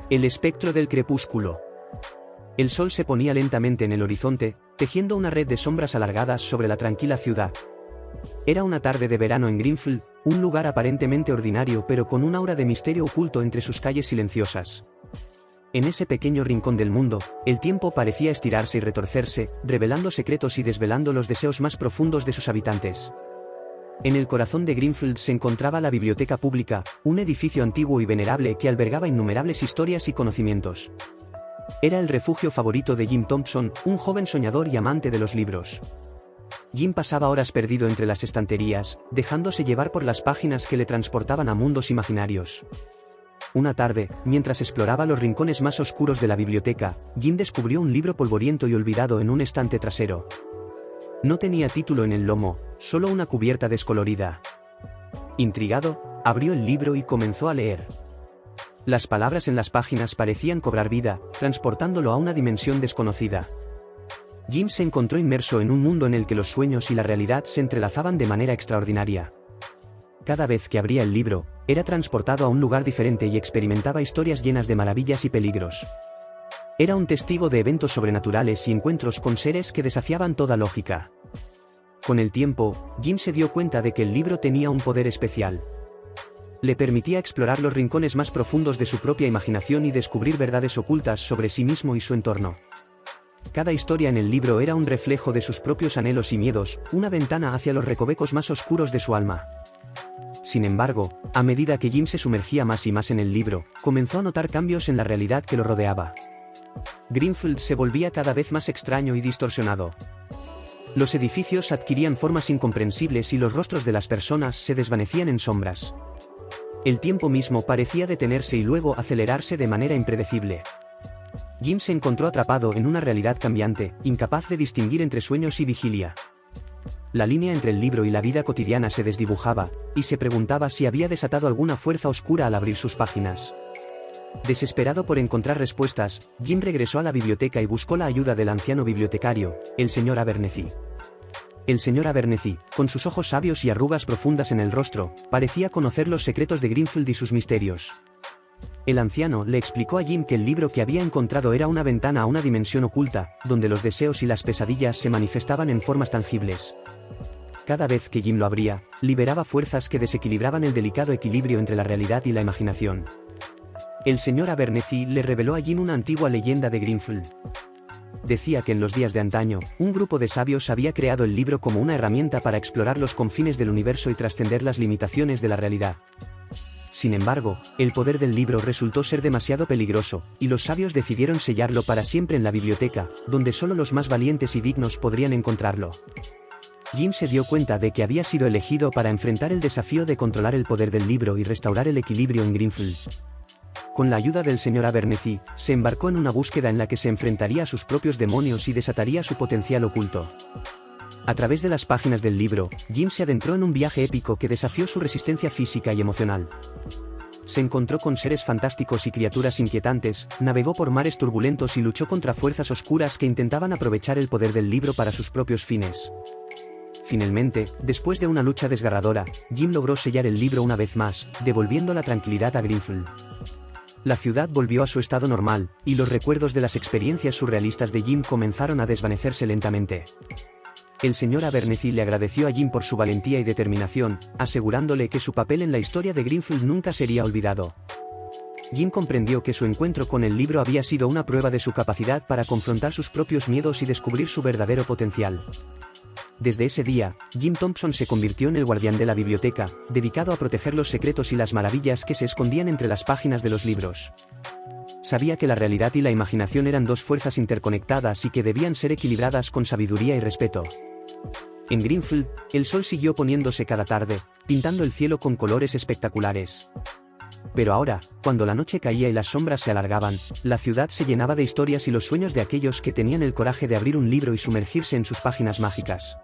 El espectro del crepúsculo. El sol se ponía lentamente en el horizonte, tejiendo una red de sombras alargadas sobre la tranquila ciudad. Era una tarde de verano en Greenfield, un lugar aparentemente ordinario pero con un aura de misterio oculto entre sus calles silenciosas. En ese pequeño rincón del mundo, el tiempo parecía estirarse y retorcerse, revelando secretos y desvelando los deseos más profundos de sus habitantes. En el corazón de Greenfield se encontraba la biblioteca pública, un edificio antiguo y venerable que albergaba innumerables historias y conocimientos. Era el refugio favorito de Jim Thompson, un joven soñador y amante de los libros. Jim pasaba horas perdido entre las estanterías, dejándose llevar por las páginas que le transportaban a mundos imaginarios. Una tarde, mientras exploraba los rincones más oscuros de la biblioteca, Jim descubrió un libro polvoriento y olvidado en un estante trasero. No tenía título en el lomo, solo una cubierta descolorida. Intrigado, abrió el libro y comenzó a leer. Las palabras en las páginas parecían cobrar vida, transportándolo a una dimensión desconocida. Jim se encontró inmerso en un mundo en el que los sueños y la realidad se entrelazaban de manera extraordinaria. Cada vez que abría el libro, era transportado a un lugar diferente y experimentaba historias llenas de maravillas y peligros. Era un testigo de eventos sobrenaturales y encuentros con seres que desafiaban toda lógica. Con el tiempo, Jim se dio cuenta de que el libro tenía un poder especial. Le permitía explorar los rincones más profundos de su propia imaginación y descubrir verdades ocultas sobre sí mismo y su entorno. Cada historia en el libro era un reflejo de sus propios anhelos y miedos, una ventana hacia los recovecos más oscuros de su alma. Sin embargo, a medida que Jim se sumergía más y más en el libro, comenzó a notar cambios en la realidad que lo rodeaba. Greenfield se volvía cada vez más extraño y distorsionado. Los edificios adquirían formas incomprensibles y los rostros de las personas se desvanecían en sombras. El tiempo mismo parecía detenerse y luego acelerarse de manera impredecible. Jim se encontró atrapado en una realidad cambiante, incapaz de distinguir entre sueños y vigilia. La línea entre el libro y la vida cotidiana se desdibujaba, y se preguntaba si había desatado alguna fuerza oscura al abrir sus páginas. Desesperado por encontrar respuestas, Jim regresó a la biblioteca y buscó la ayuda del anciano bibliotecario, el señor Abernethy. El señor Abernethy, con sus ojos sabios y arrugas profundas en el rostro, parecía conocer los secretos de Greenfield y sus misterios. El anciano le explicó a Jim que el libro que había encontrado era una ventana a una dimensión oculta, donde los deseos y las pesadillas se manifestaban en formas tangibles. Cada vez que Jim lo abría, liberaba fuerzas que desequilibraban el delicado equilibrio entre la realidad y la imaginación. El señor Abernethy le reveló a Jim una antigua leyenda de Greenfield. Decía que en los días de antaño, un grupo de sabios había creado el libro como una herramienta para explorar los confines del universo y trascender las limitaciones de la realidad. Sin embargo, el poder del libro resultó ser demasiado peligroso, y los sabios decidieron sellarlo para siempre en la biblioteca, donde solo los más valientes y dignos podrían encontrarlo. Jim se dio cuenta de que había sido elegido para enfrentar el desafío de controlar el poder del libro y restaurar el equilibrio en Greenfield. Con la ayuda del señor Abernethy, se embarcó en una búsqueda en la que se enfrentaría a sus propios demonios y desataría su potencial oculto. A través de las páginas del libro, Jim se adentró en un viaje épico que desafió su resistencia física y emocional. Se encontró con seres fantásticos y criaturas inquietantes, navegó por mares turbulentos y luchó contra fuerzas oscuras que intentaban aprovechar el poder del libro para sus propios fines. Finalmente, después de una lucha desgarradora, Jim logró sellar el libro una vez más, devolviendo la tranquilidad a Greenfield. La ciudad volvió a su estado normal, y los recuerdos de las experiencias surrealistas de Jim comenzaron a desvanecerse lentamente. El señor Abernethy le agradeció a Jim por su valentía y determinación, asegurándole que su papel en la historia de Greenfield nunca sería olvidado. Jim comprendió que su encuentro con el libro había sido una prueba de su capacidad para confrontar sus propios miedos y descubrir su verdadero potencial. Desde ese día, Jim Thompson se convirtió en el guardián de la biblioteca, dedicado a proteger los secretos y las maravillas que se escondían entre las páginas de los libros. Sabía que la realidad y la imaginación eran dos fuerzas interconectadas y que debían ser equilibradas con sabiduría y respeto. En Greenfield, el sol siguió poniéndose cada tarde, pintando el cielo con colores espectaculares. Pero ahora, cuando la noche caía y las sombras se alargaban, la ciudad se llenaba de historias y los sueños de aquellos que tenían el coraje de abrir un libro y sumergirse en sus páginas mágicas.